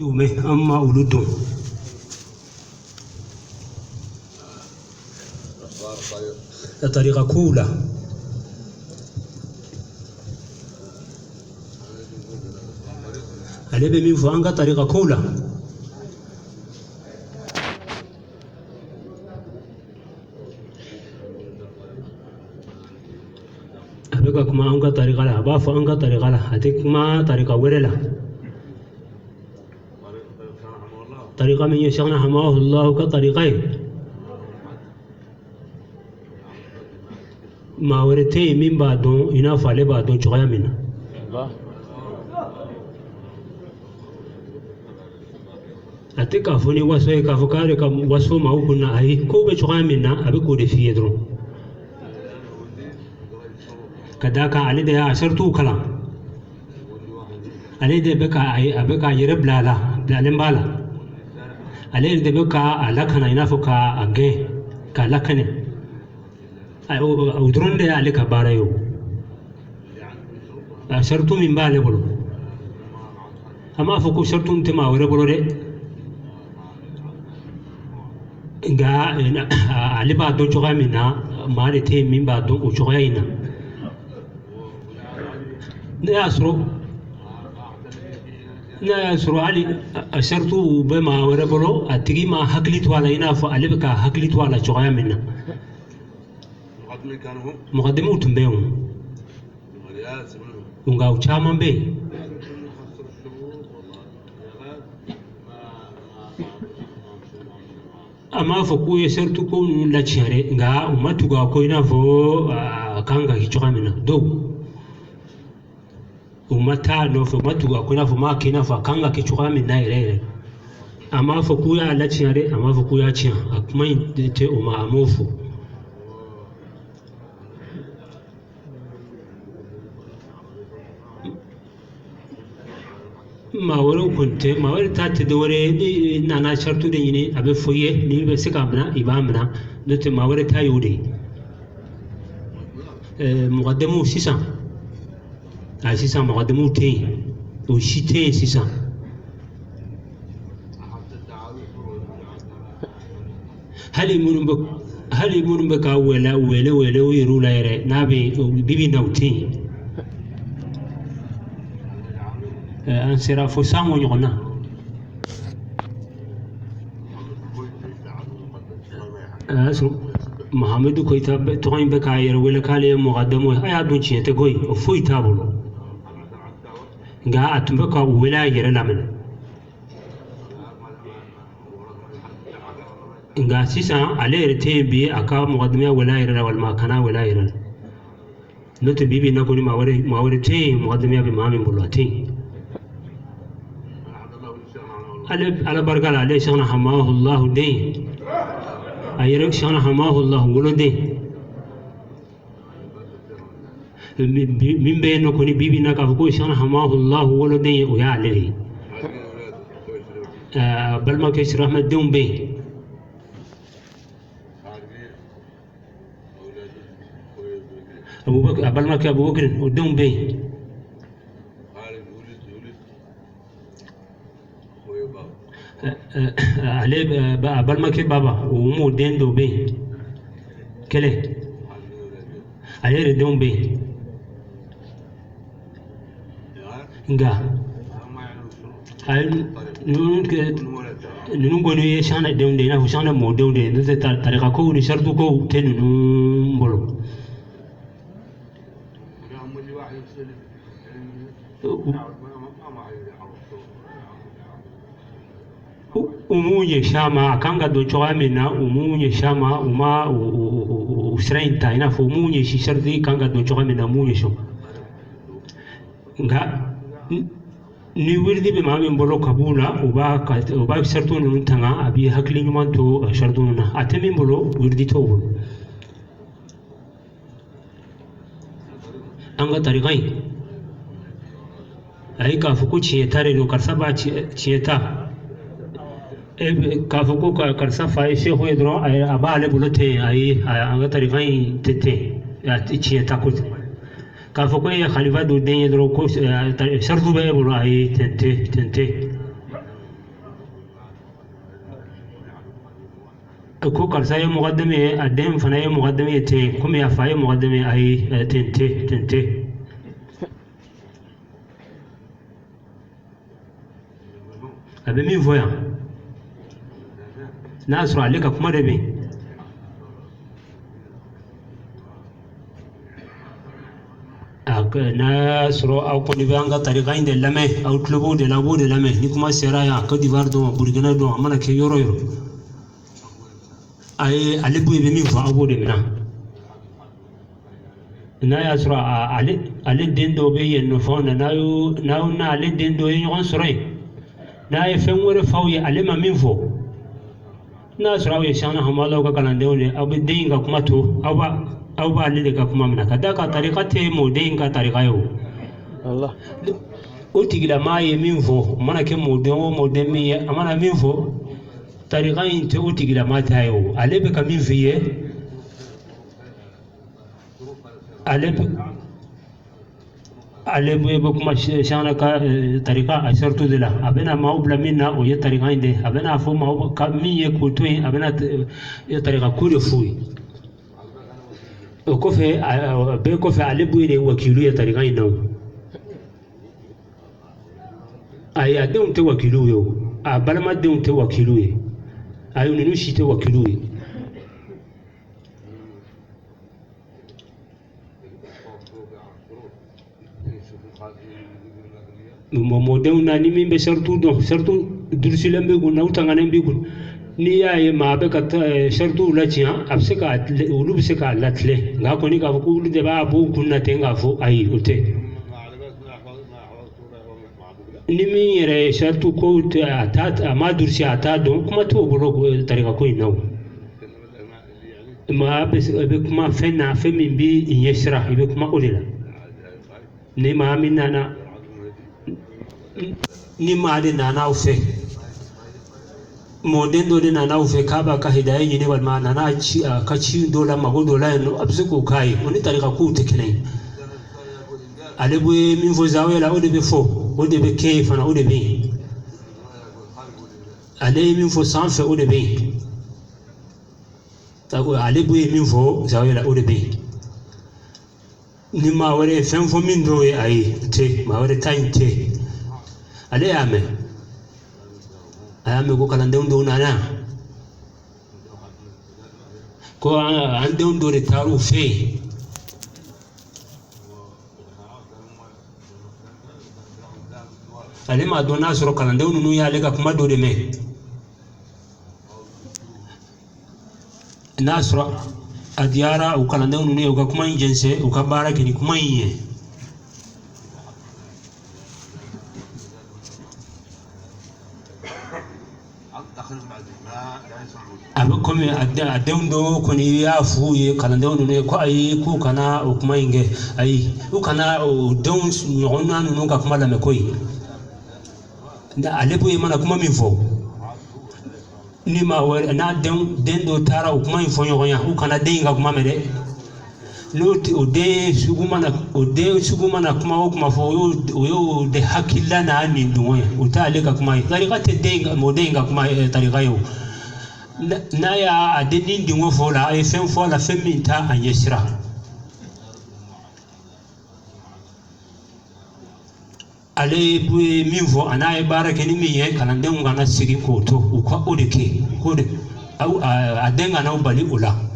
دومه أما ولدهم طريقة كولا عليه بمين فانقا طريقة كولا أبقى كما أنقا طريقة لا أبا فانقا طريقة لا هتك ما طريقة ولا طريقة من يشغنا حماه الله كطريقين ما ورتي من بعدون ينافع لبعدون شغيا منه أتك أفوني واسوي كافكاري كم واسو ما هو كنا أي كوب شغيا منه أبي كودي في يدرو كذاك عليه ده عشرتو كلام عليه ده بكا يرب لا لمبالا عليه ده بكا لكنا ينافوكا أجي كلكني ودرون ده عليك باريو شرطو من بالي بلو أما فوكو شرطو انت ما وري بلو ده غا علي بعدو جوغا منا مالتي من بعدو وجوغاينا ناسرو علي شرطو بما وري بلو اتغي ما حقلت ولا ينافو علي بكا حقلت ولا جوغا منا مقدمو تنبيهم ونغاو chaman بي أما فوقو يسرتكم لا تشاري غا وما تغا كوينا فو كانغا كيچوغا منا دو وما تا نو فو ما تغا كوينا فو ما كينا فو كانغا كيچوغا منا يري أما فوقو يا لا تشاري أما فوقو يا تشيا أكما تي وما أموفو ما ورو كنت ما ور تات دوري نانا شرطو ديني ابي فويه ني بسكامنا يبامنا نت ما ور تايودي مقدمو سيسان اي سيسان مقدمو تي وشيتي سيسان هل يمون بك ولا ويرو لا يري نابي بيبي نوتي انصراف سامو يغنى محمد كويتا توين بكاير ولا كالي مقدمو ايا دونشي تغوي فوي تابلو غا اتمبكا ولا يرلامن غا سيسا عليه رتين بي اكا مقدمه ولا يرلا والما كان ولا يرلا نوت بيبي نكوني ما ورتين مقدمه بمامي بولاتين على برقال عليه شغنا حماه الله دين أيرك شغنا حماه الله ولدين من بينه كوني بيبي نكافكو شغنا حماه الله ولدين ويا عليه بل ما كيش رحمة دون بين أبو بكر بل ما كأبو بكر ودون بين عليه بل ما كي بابا ومو دين دو بي كله عليه ردون بي نجا نون كوني يشان دون دينا وشان مو دون دين ده طريقة كو نشرتو كو تنون بلو umunye shama kanga do chwamina umunye shama uma usrainta ina fu umunye shishardi kanga do chwamina umunye sho nga ni wirdi be mami mbolo kabula uba shartu nun tanga abi hakli nyuman to shartu nun atemi mbolo wirdi to bolo anga tariqai ai ka fuku chiyetare no karsaba chiyeta كافوكو كرسافا يشيخو يدرو أبالي بلوتي أي أنغا تريفاين تتي تشي تاكوت كافوكو يا خليفة دو دين يدرو كو شرطو بيه بلو أي تنتي ko karsa ye muqaddame adem fana ye muqaddame te comme ya fa ye muqaddame ay tente abe min voya nasra alika kuma da me nasro aw ko dibanga tariqa inde lame aw tlubu de labo de lame ni kuma sera ya ko divar do burgina do amana ke yoro ay alibu be min fa abo de mina na ya sura ali dendo be yen no fona na ali dendo yen on sore na e fen wore fawye ali ma min fo na sura we shana hamala ko kala ndewle abe dinga kuma to aw ba ali ka kuma mina kada ka tariqa te mo dinga tariqa yo Allah o tigila maye min fo mana ke mo de mi amana min fo tariqa inte o tigila mata yo alebe ka min fiye alebe be kuma shana ka tariqa ashartu dila abena maubla minna o ye tariqa inde abena fo ma ka min ye ko to abena ye tariqa ko de fuyi o ko fe be ko fe alebe de wakilu ye tariqa inde ay adon te wakilu yo a balma de te wakilu ye ayo ninu shite wakilu ye modem na ni min be shartu dursilam be gun nawtanganen be gun ni yaye ma be ka shartu la ciya absika ulu bisika latle nga ko ni ka ko ulu de ba bo kunna tenga fo ayi ote ni min yere shartu ko ta ma dursi ata don kuma to bolo tariqa ko inaw ma be kuma fenna femin bi yesra be kuma odela ni ma minana ni ma de nana ufe moden do de nana ufe kaba ka hidaye ni wal ma nana ci ka ci dola mago dola no absuko kai oni tariqa ku tekene alebu min fo zawe la ode be fo ode be ke fana ode be ale min fo sanfe ode be tago alebu min fo zawe la ode be ni ma wore fen fo min do e ay te ma wore tainte ale ayame ko kala ndewdo nana ko an ndewdo de taru fe ale ma dona soro kala ndewdo nu ya lega kuma do de me nasra adiara o kala ndewdo nu ko kuma injense o ka bara kini kuma yin abe comme adewndo ko ni ya fu ye kala ndewndo ne ko ayi ku kana o kuma inge ayi u kana o don nyona no ka kuma la me koyi nda alepo e mana kuma min fo ni ma wa na dendo tara o kuma info nyonya u kana denga kuma me de no o de sugumana kuma o kuma fo yo de hakilla na ni dunwe o ta ale ka kuma tariqa te denga mo denga kuma tariqa yo na ya adenin dingo fo la e fen fo la feminta anyesra ale bu min fo ana e barake ni mi ye kala den ngana sigi ko to ko odeke ko de adenga na ubali ula